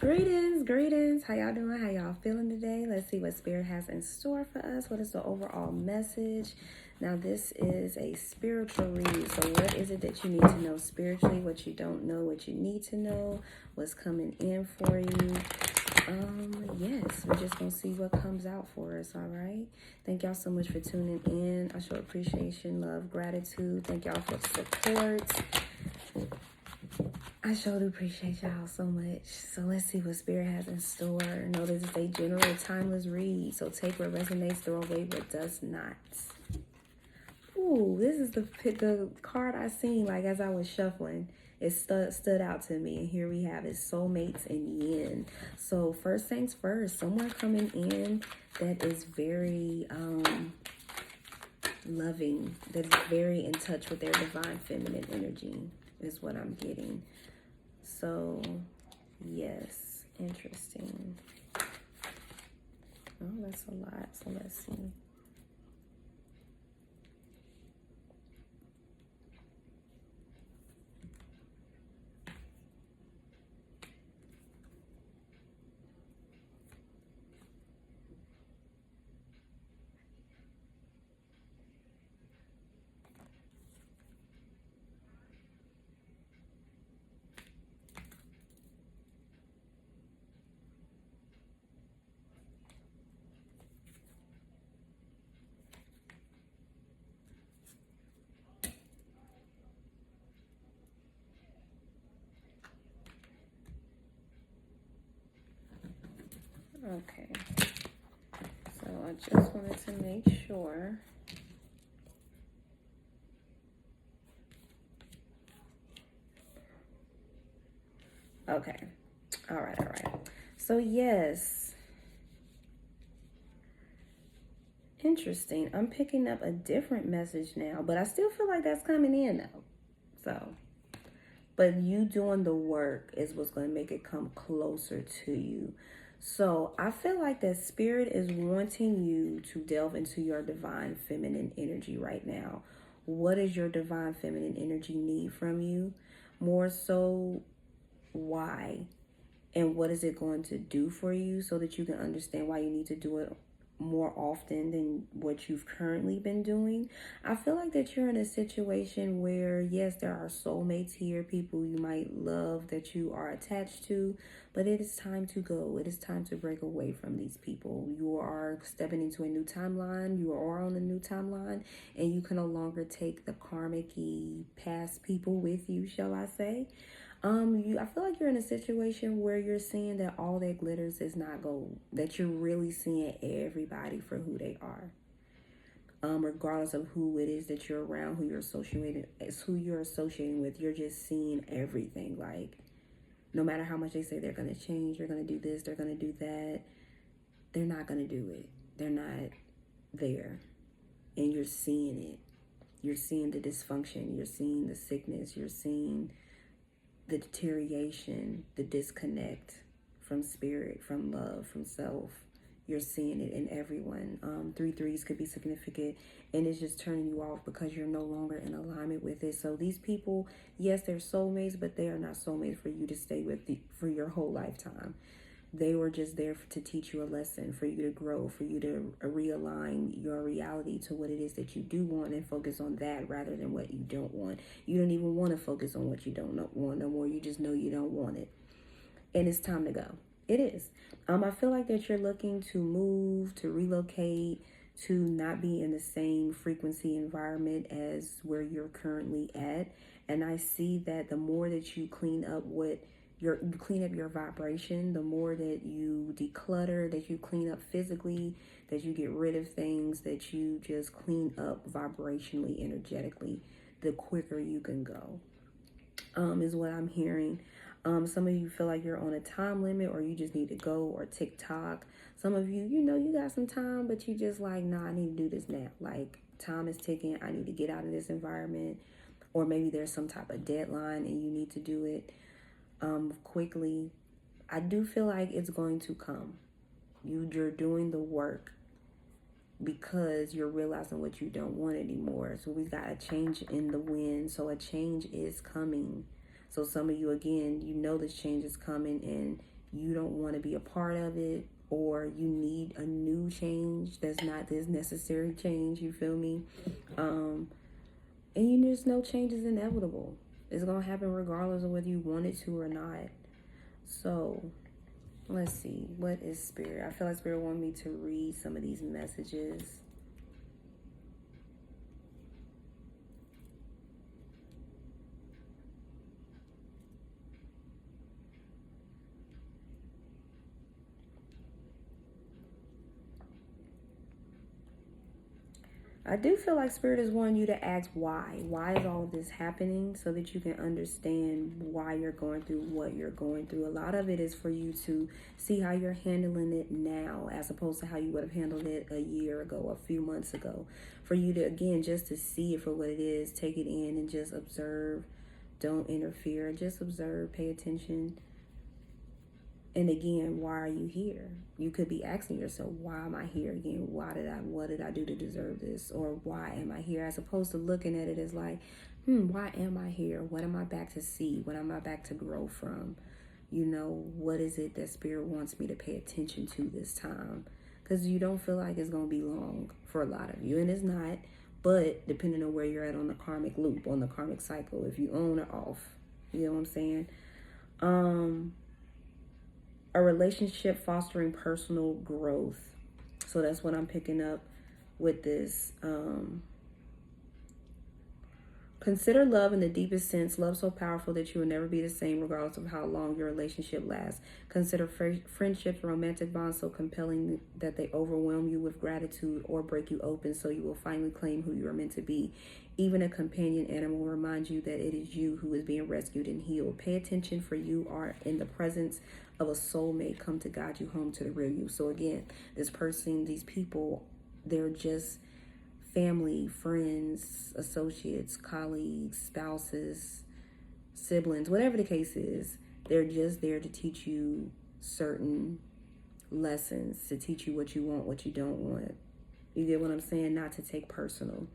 Greetings. How y'all doing? How y'all feeling today? Let's see what Spirit has in store for us. What is the overall message? Now, this is a spiritual read. So what is it that you need to know spiritually? What you don't know, what you need to know, what's coming in for you. Yes, we're just gonna see what comes out for us. All right. Thank y'all so much for tuning in. I show appreciation, love, gratitude. Thank y'all for the support. I sure do appreciate y'all so much. So let's see what Spirit has in store. Know this is a general timeless read. So take what resonates, throw away what does not. Ooh, this is the card I seen like as I was shuffling. It stood out to me. And here we have it, soulmates and yin. So first things first, someone coming in that is very loving, that is very in touch with their divine feminine energy is what I'm getting. So, yes, interesting. Oh, that's a lot. So let's see. Okay. So I just wanted to make sure. Okay. All right. So, yes. Interesting. I'm picking up a different message now, but I still feel like that's coming in though. So, but you doing the work is what's going to make it come closer to you. So I feel like that Spirit is wanting you to delve into your divine feminine energy right now. What does your divine feminine energy need from you? More so, why? And what is it going to do for you so that you can understand why you need to do it more often than what you've currently been doing. I feel like that you're in a situation where, yes, there are soulmates here, people you might love that you are attached to, but it is time to go. It is time to break away from these people. You are stepping into a new timeline. You are on a new timeline, and you can no longer take the karmic-y past people with you, shall I say. I feel like you're in a situation where you're seeing that all that glitters is not gold. That you're really seeing everybody for who they are. Regardless of who it is that you're around, who you're associating with, you're just seeing everything. Like, no matter how much they say they're gonna change, they're gonna do this, they're gonna do that, they're not gonna do it. They're not there. And you're seeing it. You're seeing the dysfunction, you're seeing the sickness, you're seeing the deterioration, the disconnect from spirit, from love, from self. You're seeing it in everyone. 3-3s could be significant, and it's just turning you off because you're no longer in alignment with it. So these people, yes, they're soulmates, but they are not soulmates for you to stay with for your whole lifetime. They were just there to teach you a lesson, for you to grow, for you to realign your reality to what it is that you do want and focus on that rather than what you don't want. You don't even want to focus on what you don't want no more. You just know you don't want it. And it's time to go. It is. I feel like that you're looking to move, to relocate, to not be in the same frequency environment as where you're currently at. And I see that the more that you clean up you clean up your vibration, the more that you declutter, that you clean up physically, that you get rid of things, that you just clean up vibrationally, energetically, the quicker you can go, is what I'm hearing. Some of you feel like you're on a time limit or you just need to go, or TikTok. Some of you, you got some time, but you just like, nah, I need to do this now. Like, time is ticking. I need to get out of this environment. Or maybe there's some type of deadline and you need to do it quickly. I do feel like it's going to come. You're doing the work because you're realizing what you don't want anymore. So we got a change in the wind. So a change is coming. So some of you, again, this change is coming, and you don't want to be a part of it, or you need a new change that's not this necessary change, you feel me? And you just know change is inevitable. It's going to happen regardless of whether you want it to or not. So let's see, what is Spirit? I feel like Spirit wanted me to read some of these messages. I do feel like Spirit is wanting you to ask why. Why is all of this happening, so that you can understand why you're going through what you're going through. A lot of it is for you to see how you're handling it now, as opposed to how you would have handled it a year ago, a few months ago. For you to, again, just to see it for what it is, take it in and just observe. Don't interfere. Just observe, pay attention. And again, why are you here? You could be asking yourself, why am I here again? What did I do to deserve this? Or why am I here? As opposed to looking at it as like, why am I here? What am I back to see? What am I back to grow from? You know, what is it that Spirit wants me to pay attention to this time? Because you don't feel like it's going to be long for a lot of you. And it's not. But depending on where you're at on the karmic loop, on the karmic cycle, if you on or off, you know what I'm saying? A relationship fostering personal growth. So that's what I'm picking up with this. Consider love in the deepest sense. Love so powerful that you will never be the same regardless of how long your relationship lasts. Consider friendships, romantic bonds so compelling that they overwhelm you with gratitude or break you open, so you will finally claim who you are meant to be. Even a companion animal reminds you that it is you who is being rescued and healed. Pay attention, for you are in the presence of a soulmate come to guide you home to the real you. So again, this person, these people, they're just family, friends, associates, colleagues, spouses, siblings, whatever the case is. They're just there to teach you certain lessons, to teach you what you want, what you don't want. You get what I'm saying? Not to take personal.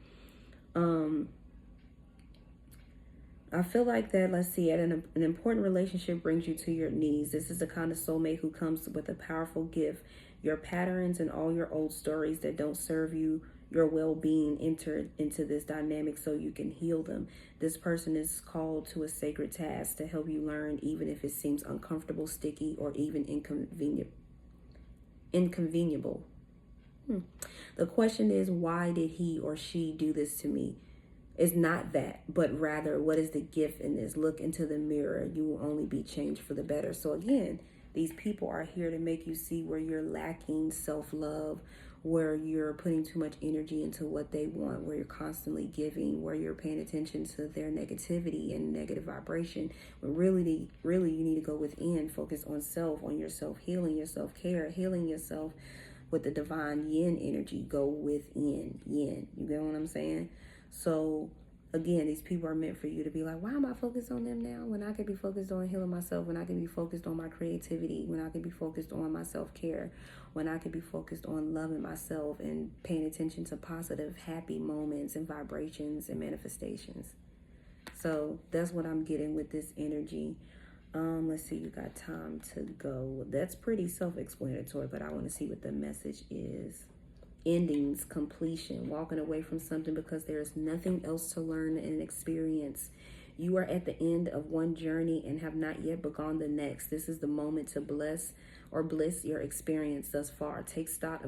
I feel like that, let's see, an important relationship brings you to your knees. This is the kind of soulmate who comes with a powerful gift. Your patterns and all your old stories that don't serve you, your well-being, enter into this dynamic so you can heal them. This person is called to a sacred task to help you learn, even if it seems uncomfortable, sticky, or even inconveniable. The question is, why did he or she do this to me? It's not that, but rather, what is the gift in this? Look into the mirror. You will only be changed for the better. So again, these people are here to make you see where you're lacking self-love, where you're putting too much energy into what they want, where you're constantly giving, where you're paying attention to their negativity and negative vibration. When really you need to go within, focus on self, on your self-healing, your self-care, healing yourself with the divine yin energy. Go within yin. You get what I'm saying? So again, these people are meant for you to be like, why am I focused on them now when I could be focused on healing myself, when I can be focused on my creativity, when I can be focused on my self-care, when I can be focused on loving myself and paying attention to positive, happy moments and vibrations and manifestations. So that's what I'm getting with this energy. Let's see, you got time to go. That's pretty self-explanatory, but I want to see what the message is. Endings, completion, walking away from something because there is nothing else to learn and experience. You are at the end of one journey and have not yet begun the next. This is the moment to bliss your experience thus far. Take stock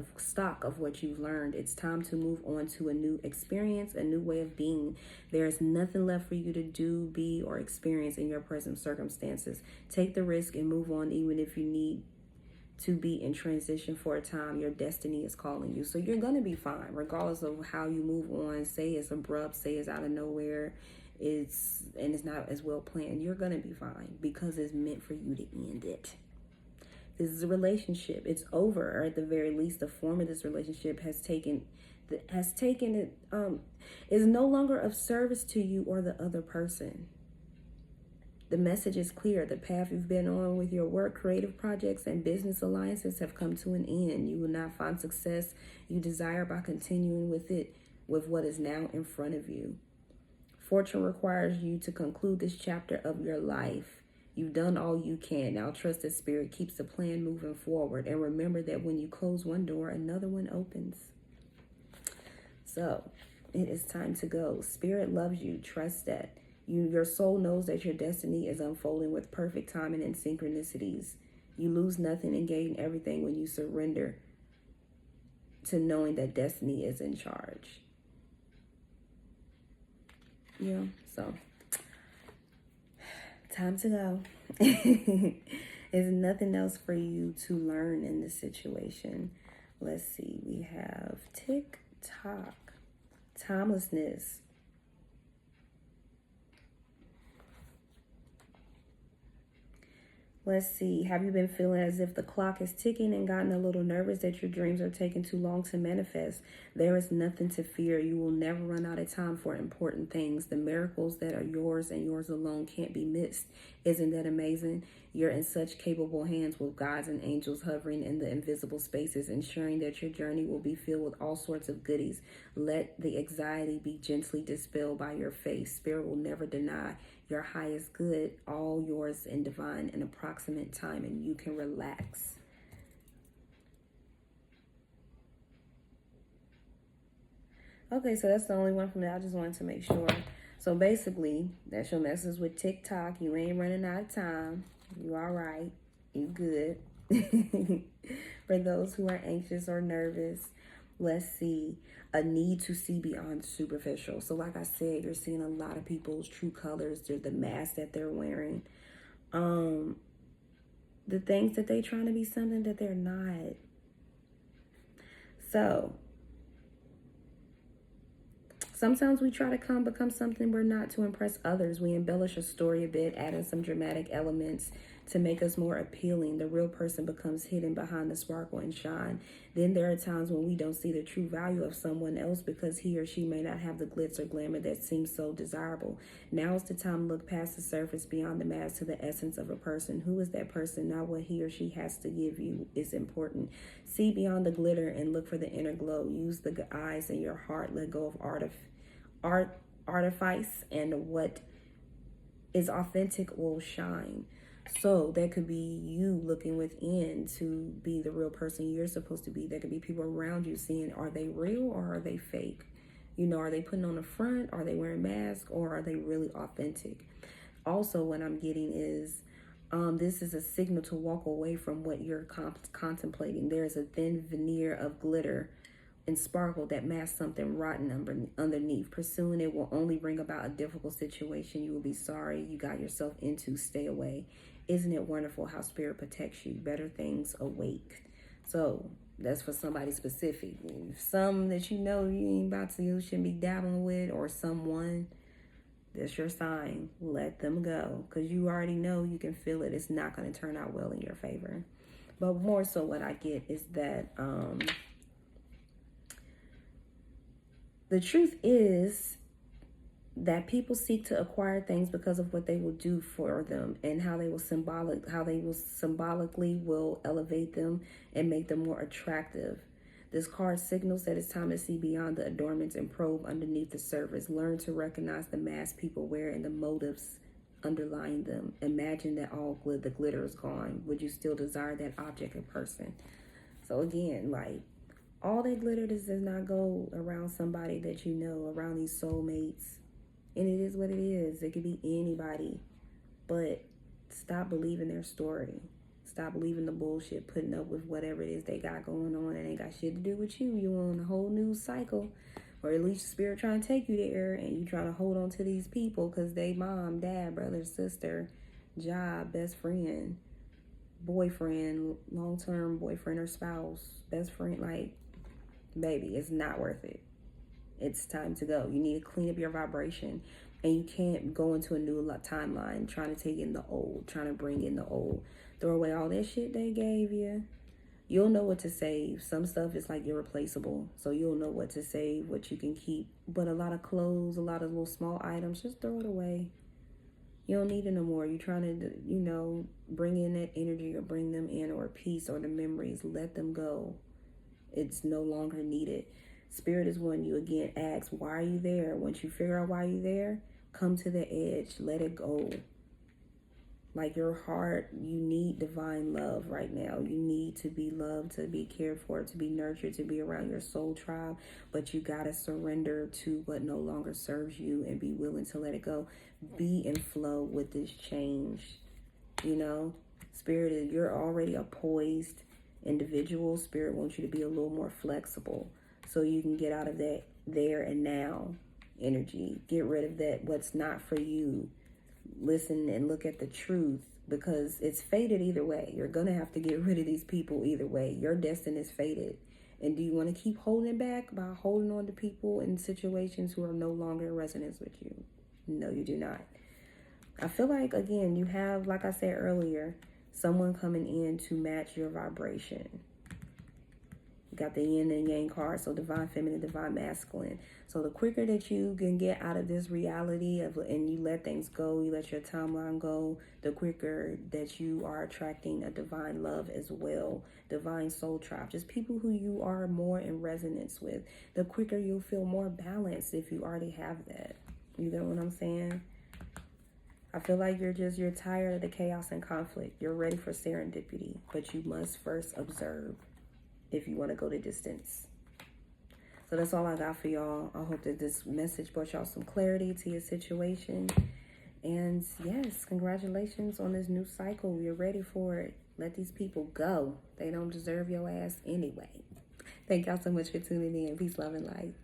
of what you've learned. It's time to move on to a new experience, a new way of being. There is nothing left for you to do, be, or experience in your present circumstances. Take the risk and move on, even if you need to be in transition for a time. Your destiny is calling you. So you're going to be fine, regardless of how you move on. Say it's abrupt, say it's out of nowhere, it's not as well planned. You're going to be fine because it's meant for you to end it. This is a relationship. It's over, or at the very least, the form of this relationship is no longer of service to you or the other person. The message is clear. The path you've been on with your work, creative projects, and business alliances have come to an end. You will not find success you desire by continuing with what is now in front of you. Fortune requires you to conclude this chapter of your life. You've done all you can. Now trust that Spirit keeps the plan moving forward. And remember that when you close one door, another one opens. So it is time to go. Spirit loves you. Trust that. Your soul knows that your destiny is unfolding with perfect timing and synchronicities. You lose nothing and gain everything when you surrender to knowing that destiny is in charge. Yeah, so time to go. There's nothing else for you to learn in this situation. Let's see. We have tick tock, timelessness. Let's see. Have you been feeling as if the clock is ticking and gotten a little nervous that your dreams are taking too long to manifest? There is nothing to fear. You will never run out of time for important things. The miracles that are yours and yours alone can't be missed. Isn't that amazing? You're in such capable hands with gods and angels hovering in the invisible spaces, ensuring that your journey will be filled with all sorts of goodies. Let the anxiety be gently dispelled by your faith. Spirit will never deny your highest good, all yours in divine and approximate time, and you can relax. Okay, so that's the only one from there. I just wanted to make sure. So basically, that's your message with TikTok. You ain't running out of time. You all right. You good. For those who are anxious or nervous, let's see. A need to see beyond superficial. So like I said, you're seeing a lot of people's true colors. They're the mask that they're wearing. The things that they're trying to be something that they're not. So sometimes we try to become something we're not to impress others. We embellish a story a bit, adding some dramatic elements to make us more appealing. The real person becomes hidden behind the sparkle and shine. Then there are times when we don't see the true value of someone else because he or she may not have the glitz or glamour that seems so desirable. Now is the time to look past the surface, beyond the mask, to the essence of a person. Who is that person? Not what he or she has to give you is important. See beyond the glitter and look for the inner glow. Use the eyes in your heart. Let go of artifice, and what is authentic will shine. So that could be you looking within to be the real person you're supposed to be. There could be people around you seeing, are they real or are they fake? You know, are they putting on a front? Are they wearing masks, or are they really authentic? Also, what I'm getting is this is a signal to walk away from what you're contemplating. There is a thin veneer of glitter and sparkle that masks something rotten underneath. Pursuing it will only bring about a difficult situation. You will be sorry you got yourself into. Stay away. Isn't it wonderful how Spirit protects you? Better things await. So that's for somebody specific. Some that you know you ain't about to, you shouldn't be dabbling with, or someone, that's your sign. Let them go, because you already know, you can feel it. It's not going to turn out well in your favor. But more so what I get is that the truth is that people seek to acquire things because of what they will do for them, and how they will symbolically will elevate them and make them more attractive. This card signals that it's time to see beyond the adornments and probe underneath the surface. Learn to recognize the mask people wear and the motives underlying them. Imagine that all the glitter is gone. Would you still desire that object or person? So again, like, all that glitter does not go around somebody that you know, around these soulmates. And it is what it is. It could be anybody. But stop believing their story. Stop believing the bullshit, putting up with whatever it is they got going on. It ain't got shit to do with you. You on a whole new cycle. Or at least Spirit trying to take you there, and you trying to hold on to these people because they mom, dad, brother, sister, job, best friend, boyfriend, long-term boyfriend or spouse, best friend. Like, baby, it's not worth it. It's time to go. You need to clean up your vibration, and you can't go into a new timeline trying to take in the old, trying to bring in the old. Throw away all that shit they gave you. You'll know what to save. Some stuff is like irreplaceable, so you'll know what to save, what you can keep. But a lot of clothes, a lot of little small items, just throw it away. You don't need it no more. You're trying to, bring in that energy or bring them in, or peace, or the memories. Let them go. It's no longer needed. Spirit is when you again ask, why are you there? Once you figure out why you're there, come to the edge. Let it go. Like your heart, you need divine love right now. You need to be loved, to be cared for, to be nurtured, to be around your soul tribe. But you got to surrender to what no longer serves you and be willing to let it go. Be in flow with this change. You know, Spirit, you're already a poised individual. Spirit wants you to be a little more flexible so you can get out of that there and now energy. Get rid of that, what's not for you. Listen and look at the truth, because it's fated either way. You're gonna have to get rid of these people either way. Your destiny is fated. And do you want to keep holding back by holding on to people in situations who are no longer in resonance with you? No, you do not. I feel like, again, you have, like I said earlier, someone coming in to match your vibration. You got the yin and yang card, so divine feminine, divine masculine. So the quicker that you can get out of this reality of, and you let things go, you let your timeline go, the quicker that you are attracting a divine love as well, divine soul tribe, just people who you are more in resonance with. The quicker you'll feel more balanced if you already have that. You get what I'm saying? I feel like you're tired of the chaos and conflict. You're ready for serendipity, but you must first observe if you want to go the distance. So that's all I got for y'all. I hope that this message brought y'all some clarity to your situation. And yes, congratulations on this new cycle. You're ready for it. Let these people go. They don't deserve your ass anyway. Thank y'all so much for tuning in. Peace, love, and light.